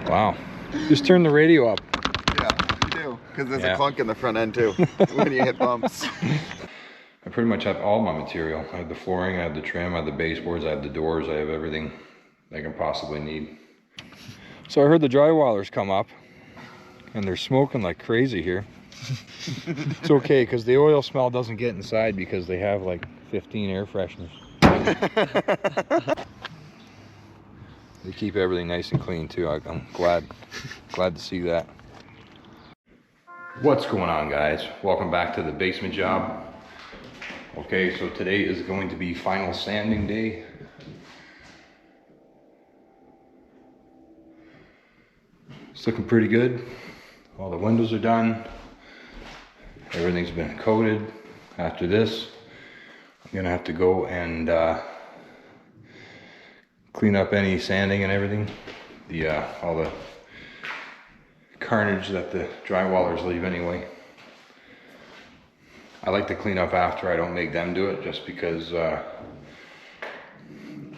Wow. Just turn the radio up. Yeah, you do. Because there's a clunk in the front end too when you hit bumps. I pretty much have all my material. I have the flooring, I have the trim, I have the baseboards, I have the doors, I have everything I can possibly need. So I heard the drywallers come up and they're smoking like crazy here. It's okay because the oil smell doesn't get inside because they have like 15 air fresheners. They keep everything nice and clean too. I'm glad to see that. What's going on, guys? Welcome back to the basement job. Okay, so today is going to be final sanding day. It's looking pretty good. All the windows are done. Everything's been coated. After this, I'm gonna have to go and clean up any sanding and everything. All the carnage that the drywallers leave anyway. I like to clean up after. I don't make them do it just because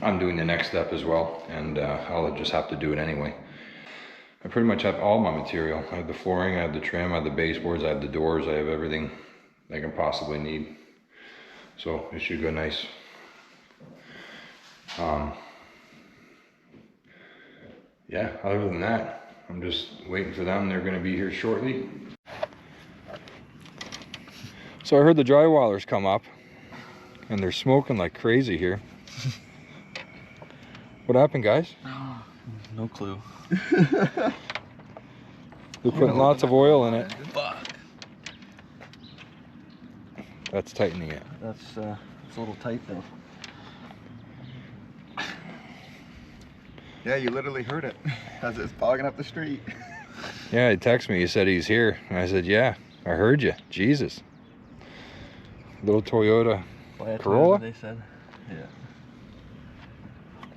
I'm doing the next step as well, and I'll just have to do it anyway. I pretty much have all my material. I have the flooring, I have the trim, I have the baseboards, I have the doors, I have everything I can possibly need. So it should go nice. Yeah, other than that, I'm just waiting for them. They're gonna be here shortly. So I heard the drywallers come up and they're smoking like crazy here. What happened, guys? Oh, no clue. They're putting lots of oil in it. Fuck. That's tightening it. It's a little tight though. Yeah, you literally heard it as it's bogging up the street. Yeah, he texted me. He said he's here. And I said, yeah, I heard you. Jesus. Little Toyota Corolla? They said. Yeah.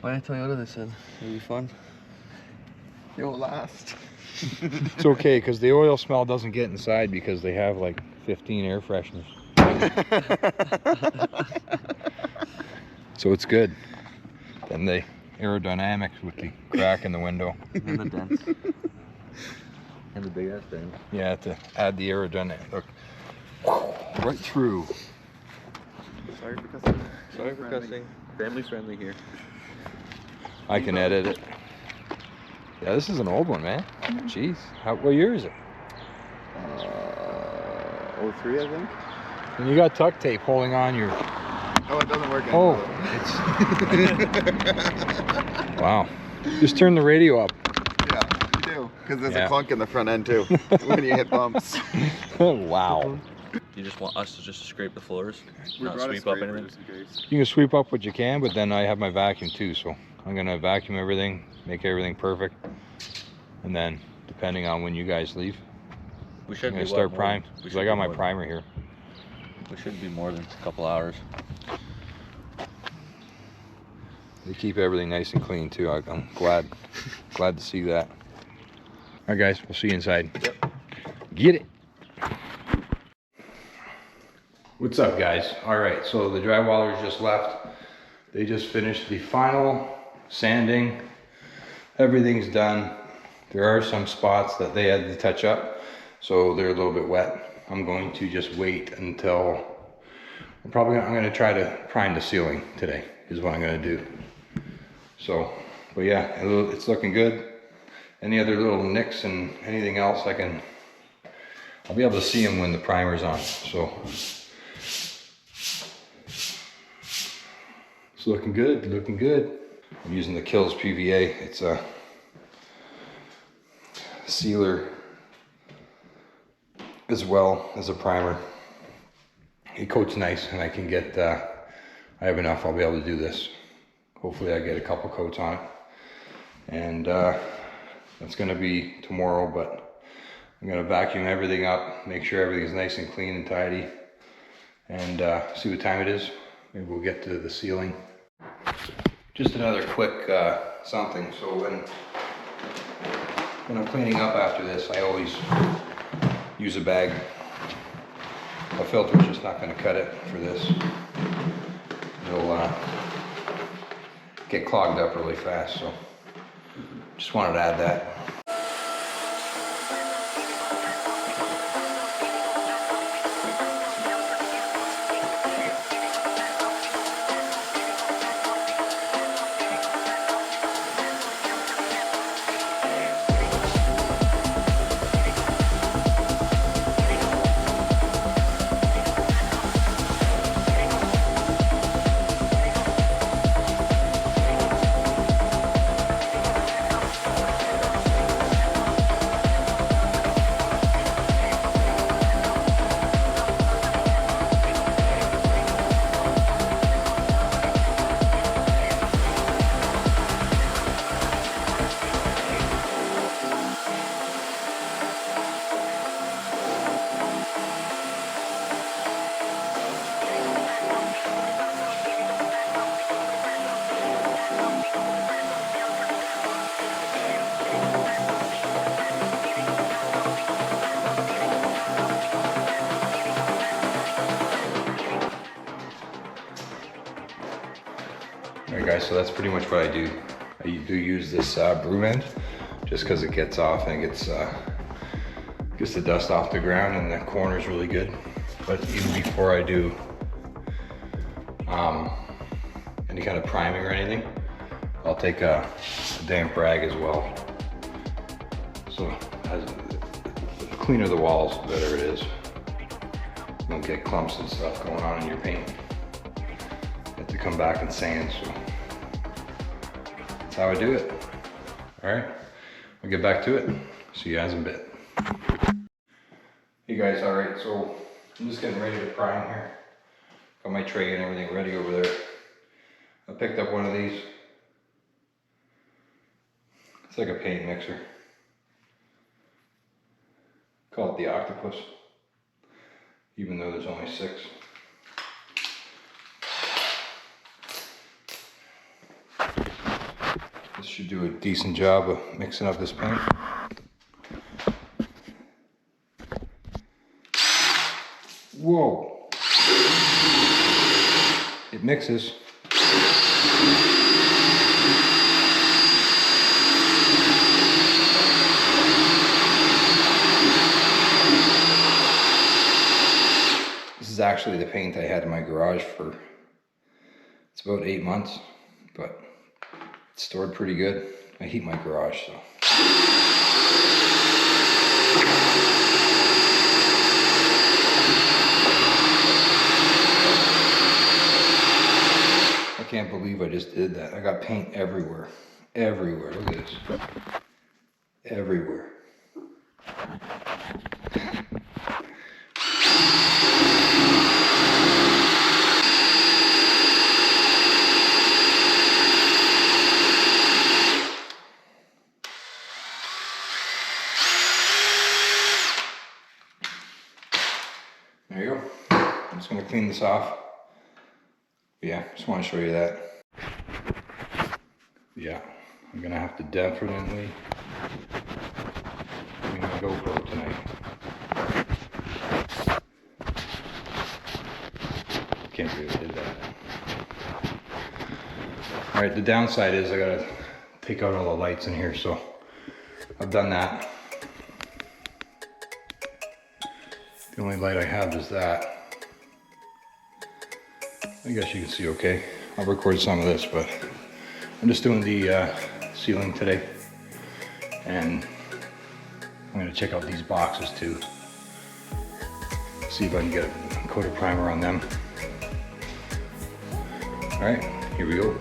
Buy a Toyota, they said. It'll be fun. You'll last. It's okay because the oil smell doesn't get inside because they have like 15 air fresheners. So it's good. Then the aerodynamics with the crack in the window. And the dents. And the big ass dent. Yeah, to add the aerodynamic. Look. Right through. Sorry for cussing. Sorry for cussing. Family's friendly here. I can edit it. Yeah, this is an old one, man. Jeez. What year is it? 03, I think. And you got tuck tape holding on your... Oh, it doesn't work Oh, anymore. Wow. Just turn the radio up. Yeah, you do. Because there's a clunk in the front end too when you hit bumps. Wow. You just want us to just scrape the floors? We Not brought a sweep up scraper anything? just in case. You can sweep up what you can, but then I have my vacuum too, so I'm gonna vacuum everything, make everything perfect, and then depending on when you guys leave, We should I'm gonna be start prime. We Because should I got be my more primer here. We should be more than a couple hours. They keep everything nice and clean too. I'm glad to see that. All right, guys, we'll see you inside. Yep. Get it. What's up, guys? All right, so the drywallers just left. They just finished the final sanding. Everything's done. There are some spots that they had to touch up, so they're a little bit wet. I'm going to just wait until I'm going to try to prime the ceiling today is what I'm going to do. So, but yeah, it's looking good. Any other little nicks and anything else I'll be able to see them when the primer's on. So it's looking good, looking good. I'm using the Kills PVA. It's a sealer as well as a primer. It coats nice, and I can get, I have enough, I'll be able to do this. Hopefully I get a couple coats on it. And that's gonna be tomorrow, but I'm gonna vacuum everything up, make sure everything's nice and clean and tidy, and see what time it is. Maybe we'll get to the ceiling. Just another quick something. So when I'm cleaning up after this, I always use a bag. A filter's just not going to cut it for this. It'll get clogged up really fast. So just wanted to add that. guys, so that's pretty much what I do. I do use this broom end just because it gets off and it gets the dust off the ground, and the corner is really good. But even before I do any kind of priming or anything, I'll take a damp rag as well. So the cleaner the walls, the better it is. You don't get clumps and stuff going on in your paint. You have to come back and sand, so that's how I do it. All right, we'll get back to it. See you guys in a bit. Hey guys, all right, so I'm just getting ready to prime here. Got my tray and everything ready over there. I picked up one of these. It's like a paint mixer. Call it the octopus, even though there's only 6. This should do a decent job of mixing up this paint. Whoa! It mixes. This is actually the paint I had in my garage for, it's about 8 months, but it's stored pretty good. I heat my garage, so. I can't believe I just did that. I got paint everywhere. Everywhere. Look at this. Everywhere. There you go. I'm just gonna clean this off. Yeah, just want to show you that. Yeah, I'm gonna have to definitely clean my GoPro tonight. Can't believe I did that. All right, the downside is I gotta take out all the lights in here, so I've done that. The only light I have is that. I guess you can see okay. I'll record some of this, but I'm just doing the ceiling today. And I'm gonna check out these boxes too. See if I can get a coat of primer on them. All right, here we go.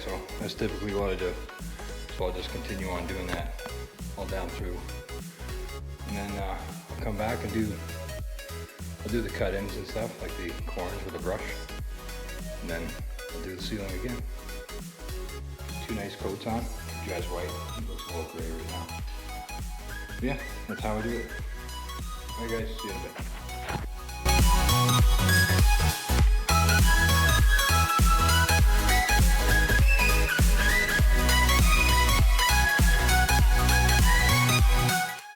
So that's typically what I do. So I'll just continue on doing that all down through. And then I'll come back and I'll do the cut-ins and stuff, like the corners with a brush. And then I'll do the ceiling again. 2 nice coats on. Dries white. It looks a little gray right now. Yeah, that's how I do it. Alright guys, see you in a bit.